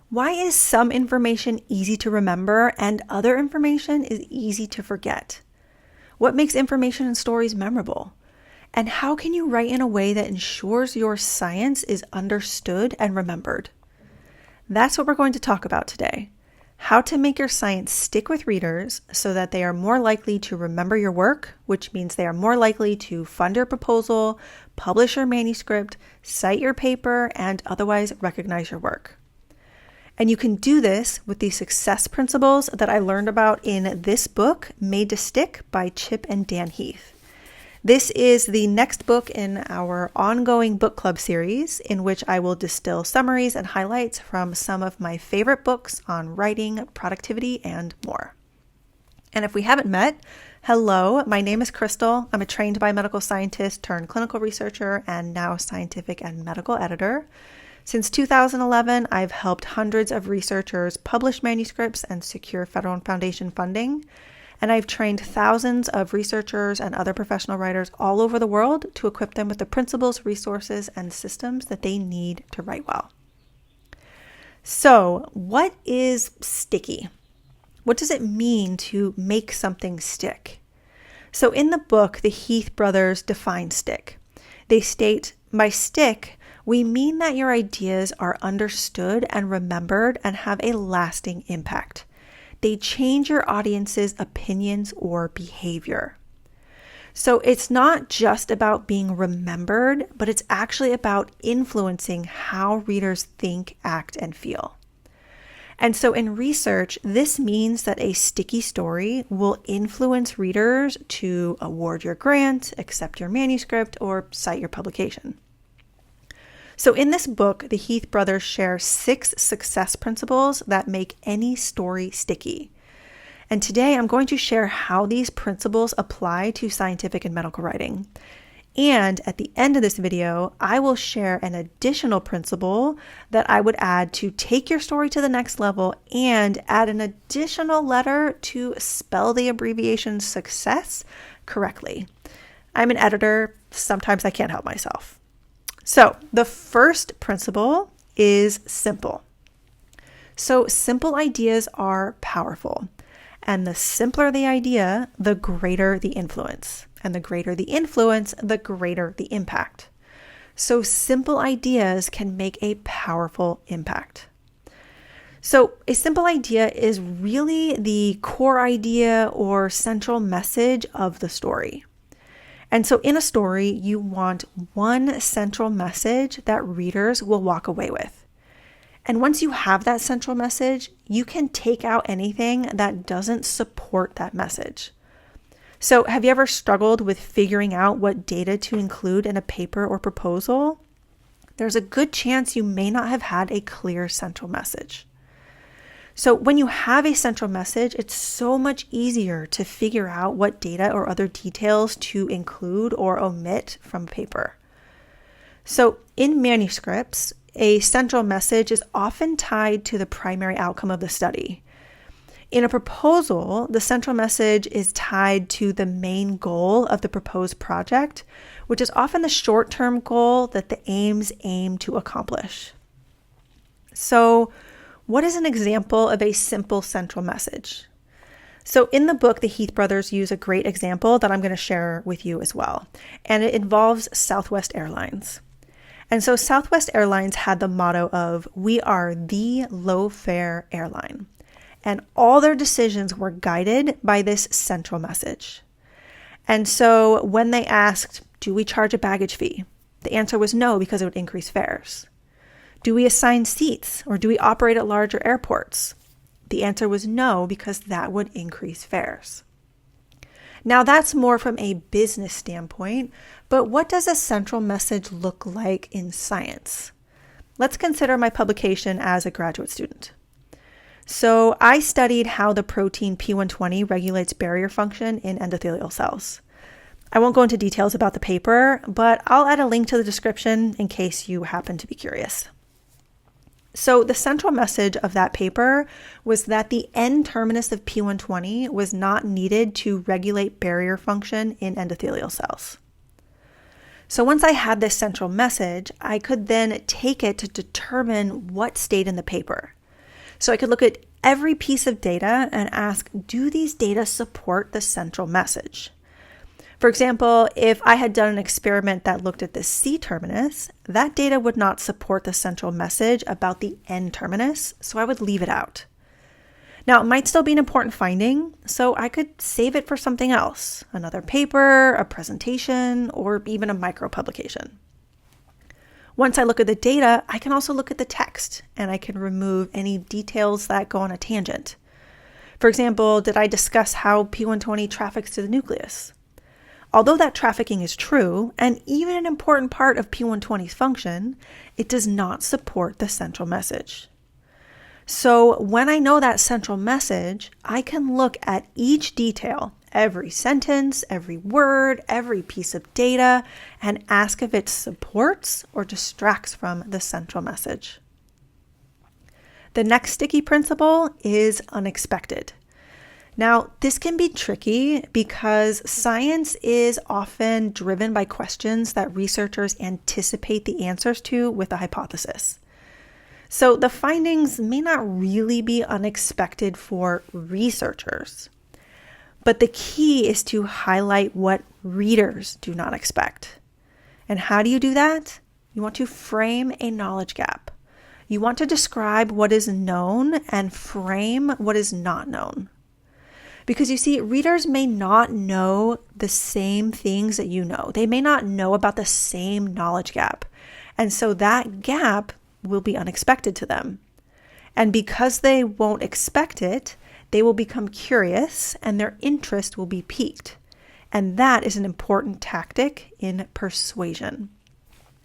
Why is some information easy to remember and other information is easy to forget? What makes information and stories memorable? And how can you write in a way that ensures your science is understood and remembered? That's what we're going to talk about today. How to make your science stick with readers so that they are more likely to remember your work, which means they are more likely to fund your proposal, publish your manuscript, cite your paper, and otherwise recognize your work. And you can do this with the success principles that I learned about in this book, Made to Stick by Chip and Dan Heath. This is the next book in our ongoing book club series, in which I will distill summaries and highlights from some of my favorite books on writing, productivity, and more. And if we haven't met, hello, my name is Crystal. I'm a trained biomedical scientist turned clinical researcher and now scientific and medical editor. Since 2011, I've helped hundreds of researchers publish manuscripts and secure federal and foundation funding. And I've trained thousands of researchers and other professional writers all over the world to equip them with the principles, resources, and systems that they need to write well. So, what is sticky? What does it mean to make something stick? So in the book, the Heath brothers define stick. They state, by stick, we mean that your ideas are understood and remembered and have a lasting impact. They change your audience's opinions or behavior. So it's not just about being remembered, but it's actually about influencing how readers think, act, and feel. And so in research, this means that a sticky story will influence readers to award your grant, accept your manuscript, or cite your publication. So in this book, the Heath brothers share 6 success principles that make any story sticky. And today I'm going to share how these principles apply to scientific and medical writing. And at the end of this video, I will share an additional principle that I would add to take your story to the next level and add an additional letter to spell the abbreviation SUCCES correctly. I'm an editor. Sometimes I can't help myself. So the first principle is simple. So simple ideas are powerful. And the simpler the idea, the greater the influence. And the greater the influence, the greater the impact. So simple ideas can make a powerful impact. So a simple idea is really the core idea or central message of the story. And so in a story, you want one central message that readers will walk away with. And once you have that central message, you can take out anything that doesn't support that message. So have you ever struggled with figuring out what data to include in a paper or proposal? There's a good chance you may not have had a clear central message. So when you have a central message, it's so much easier to figure out what data or other details to include or omit from paper. So in manuscripts, a central message is often tied to the primary outcome of the study. In a proposal, the central message is tied to the main goal of the proposed project, which is often the short-term goal that the aims aim to accomplish. So what is an example of a simple central message? So in the book, the Heath brothers use a great example that I'm going to share with you as well. And it involves Southwest Airlines. And so Southwest Airlines had the motto of, "We are the low-fare airline." And all their decisions were guided by this central message. And so when they asked, do we charge a baggage fee? The answer was no, because it would increase fares. Do we assign seats or do we operate at larger airports? The answer was no, because that would increase fares. Now that's more from a business standpoint, but what does a central message look like in science? Let's consider my publication as a graduate student. So I studied how the protein P120 regulates barrier function in endothelial cells. I won't go into details about the paper, but I'll add a link to the description in case you happen to be curious. So the central message of that paper was that the N-terminus of P120 was not needed to regulate barrier function in endothelial cells. So once I had this central message, I could then take it to determine what stayed in the paper. So I could look at every piece of data and ask, do these data support the central message? For example, if I had done an experiment that looked at the C terminus, that data would not support the central message about the N terminus, so I would leave it out. Now, it might still be an important finding, so I could save it for something else, another paper, a presentation, or even a micropublication. Once I look at the data, I can also look at the text, and I can remove any details that go on a tangent. For example, did I discuss how P120 traffics to the nucleus? Although that trafficking is true, and even an important part of P120's function, it does not support the central message. So when I know that central message, I can look at each detail, every sentence, every word, every piece of data, and ask if it supports or distracts from the central message. The next sticky principle is unexpected. Now, this can be tricky because science is often driven by questions that researchers anticipate the answers to with a hypothesis. So the findings may not really be unexpected for researchers, but the key is to highlight what readers do not expect. And how do you do that? You want to frame a knowledge gap. You want to describe what is known and frame what is not known. Because you see, readers may not know the same things that you know. They may not know about the same knowledge gap. And so that gap will be unexpected to them. And because they won't expect it, they will become curious and their interest will be piqued. And that is an important tactic in persuasion.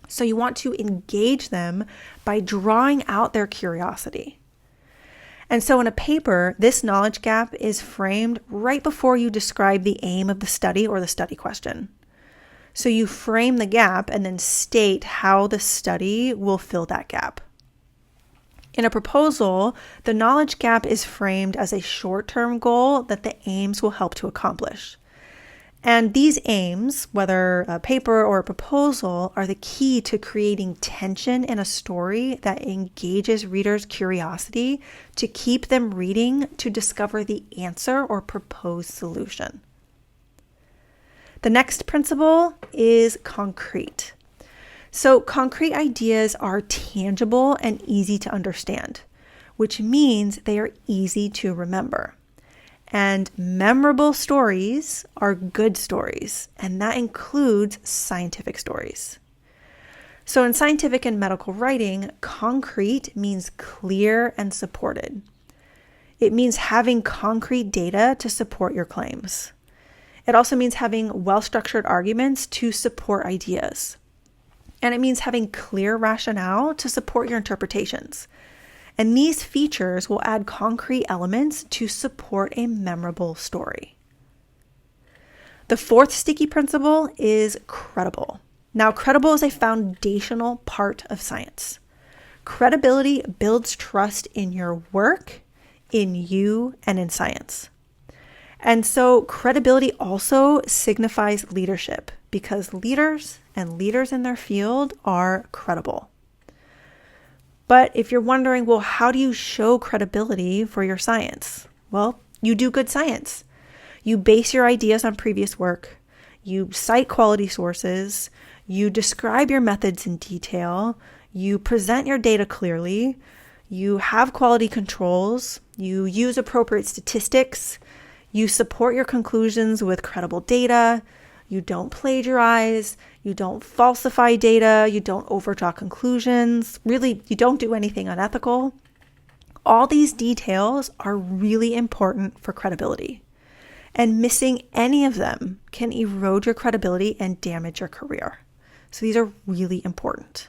So you want to engage them by drawing out their curiosity. And so in a paper, this knowledge gap is framed right before you describe the aim of the study or the study question. So you frame the gap and then state how the study will fill that gap. In a proposal, the knowledge gap is framed as a short-term goal that the aims will help to accomplish. And these aims, whether a paper or a proposal, are the key to creating tension in a story that engages readers' curiosity to keep them reading to discover the answer or proposed solution. The next principle is concrete. So concrete ideas are tangible and easy to understand, which means they are easy to remember. And memorable stories are good stories, and that includes scientific stories. So in scientific and medical writing, concrete means clear and supported. It means having concrete data to support your claims. It also means having well-structured arguments to support ideas. And it means having clear rationale to support your interpretations. And these features will add concrete elements to support a memorable story. The fourth sticky principle is credible. Now, credible is a foundational part of science. Credibility builds trust in your work, in you, and in science. And so credibility also signifies leadership because leaders and leaders in their field are credible. But if you're wondering, well, how do you show credibility for your science? Well, you do good science. You base your ideas on previous work. You cite quality sources. You describe your methods in detail. You present your data clearly. You have quality controls. You use appropriate statistics. You support your conclusions with credible data. You don't plagiarize. You don't falsify data. You don't overdraw conclusions. Really, you don't do anything unethical. All these details are really important for credibility. And missing any of them can erode your credibility and damage your career. So these are really important.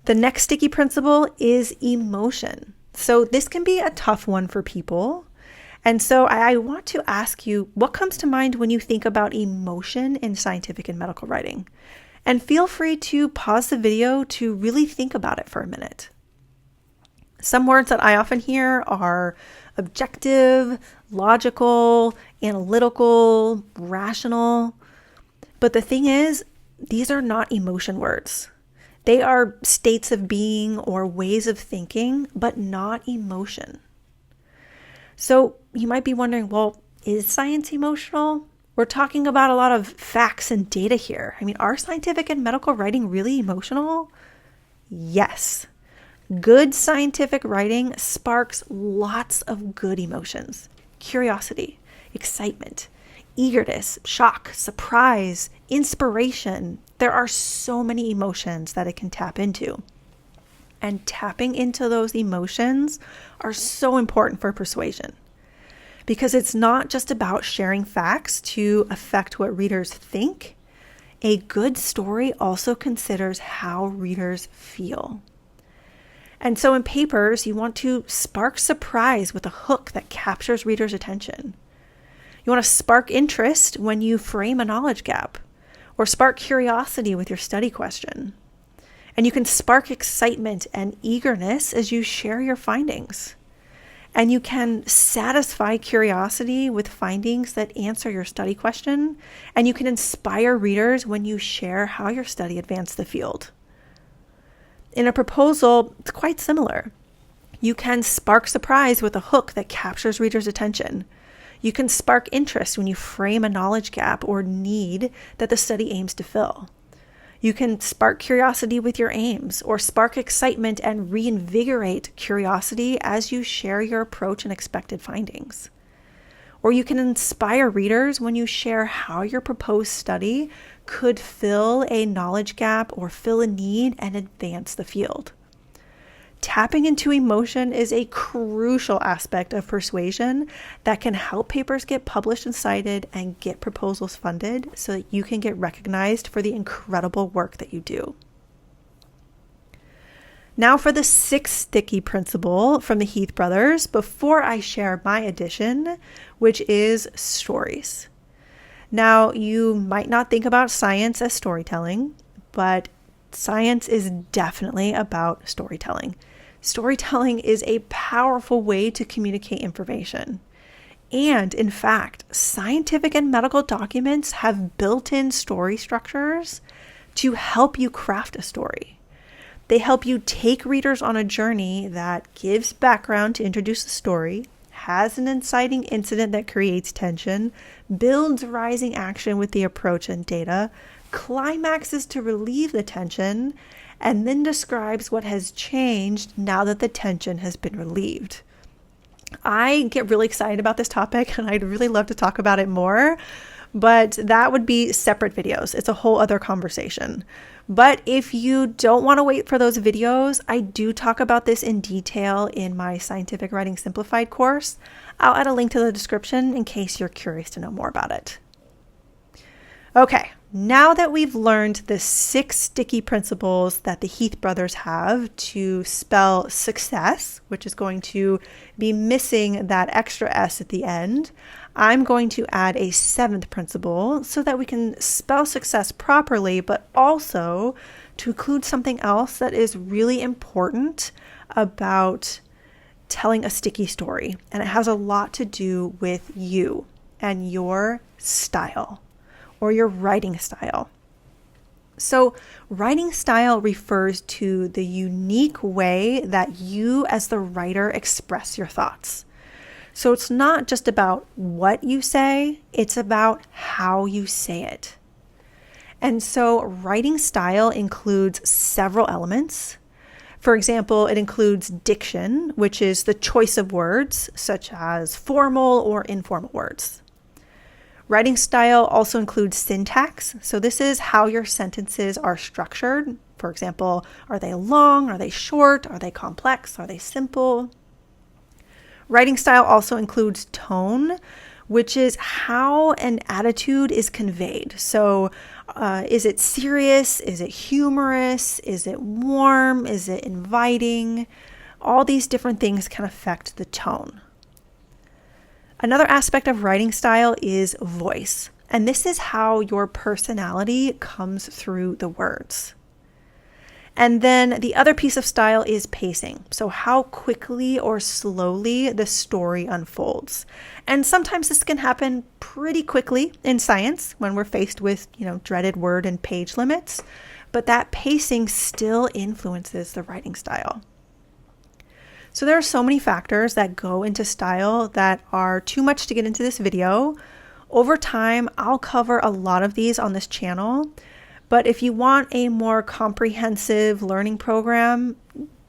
The next sticky principle is emotion. So this can be a tough one for people. And so I want to ask you, what comes to mind when you think about emotion in scientific and medical writing? And feel free to pause the video to really think about it for a minute. Some words that I often hear are objective, logical, analytical, rational. But the thing is, these are not emotion words. They are states of being or ways of thinking, but not emotion. So you might be wondering, well, is science emotional? We're talking about a lot of facts and data here. I mean, are scientific and medical writing really emotional? Yes. Good scientific writing sparks lots of good emotions: curiosity, excitement, eagerness, shock, surprise, inspiration. There are so many emotions that it can tap into. And tapping into those emotions are so important for persuasion, because it's not just about sharing facts to affect what readers think. A good story also considers how readers feel. And so in papers, you want to spark surprise with a hook that captures readers' attention. You want to spark interest when you frame a knowledge gap, or spark curiosity with your study question. And you can spark excitement and eagerness as you share your findings. And you can satisfy curiosity with findings that answer your study question. And you can inspire readers when you share how your study advanced the field. In a proposal, it's quite similar. You can spark surprise with a hook that captures readers' attention. You can spark interest when you frame a knowledge gap or need that the study aims to fill. You can spark curiosity with your aims, or spark excitement and reinvigorate curiosity as you share your approach and expected findings. Or you can inspire readers when you share how your proposed study could fill a knowledge gap or fill a need and advance the field. Tapping into emotion is a crucial aspect of persuasion that can help papers get published and cited and get proposals funded so that you can get recognized for the incredible work that you do. Now for the sixth sticky principle from the Heath brothers before I share my addition, which is stories. Now, you might not think about science as storytelling, but science is definitely about storytelling. Storytelling is a powerful way to communicate information. And in fact, scientific and medical documents have built-in story structures to help you craft a story. They help you take readers on a journey that gives background to introduce the story, has an inciting incident that creates tension, builds rising action with the approach and data, climaxes to relieve the tension, and then describes what has changed now that the tension has been relieved. I get really excited about this topic and I'd really love to talk about it more, but that would be separate videos. It's a whole other conversation. But if you don't want to wait for those videos, I do talk about this in detail in my Scientific Writing Simplified course. I'll add a link to the description in case you're curious to know more about it. Okay, now that we've learned the 6 sticky principles that the Heath brothers have to spell success, which is going to be missing that extra S at the end, I'm going to add a 7th principle so that we can spell success properly, but also to include something else that is really important about telling a sticky story. And it has a lot to do with you and your style or your writing style. So writing style refers to the unique way that you as the writer express your thoughts. So it's not just about what you say, it's about how you say it. And so writing style includes several elements. For example, it includes diction, which is the choice of words, such as formal or informal words. Writing style also includes syntax. So this is how your sentences are structured. For example, are they long? Are they short? Are they complex? Are they simple? Writing style also includes tone, which is how an attitude is conveyed. So is it serious? Is it humorous? Is it warm? Is it inviting? All these different things can affect the tone. Another aspect of writing style is voice, and this is how your personality comes through the words. And then the other piece of style is pacing, so how quickly or slowly the story unfolds. And sometimes this can happen pretty quickly in science when we're faced with, dreaded word and page limits. but that pacing still influences the writing style. So there are so many factors that go into style that are too much to get into this video. Over time, I'll cover a lot of these on this channel, but if you want a more comprehensive learning program,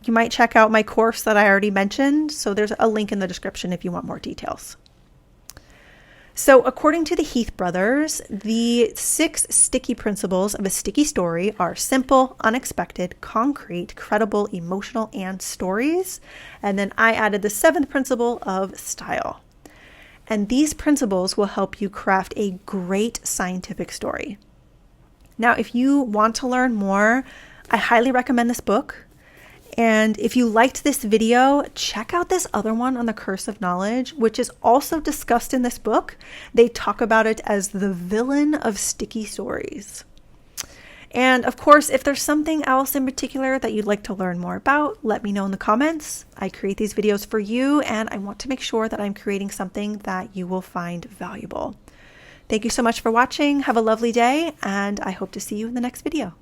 you might check out my course that I already mentioned. So there's a link in the description if you want more details. So according to the Heath brothers, the 6 sticky principles of a sticky story are simple, unexpected, concrete, credible, emotional, and stories. And then I added the 7th principle of style. And these principles will help you craft a great scientific story. Now, if you want to learn more, I highly recommend this book. And if you liked this video, check out this other one on the curse of knowledge, which is also discussed in this book. They talk about it as the villain of sticky stories. And of course, if there's something else in particular that you'd like to learn more about, let me know in the comments. I create these videos for you, and I want to make sure that I'm creating something that you will find valuable. Thank you so much for watching. Have a lovely day, and I hope to see you in the next video.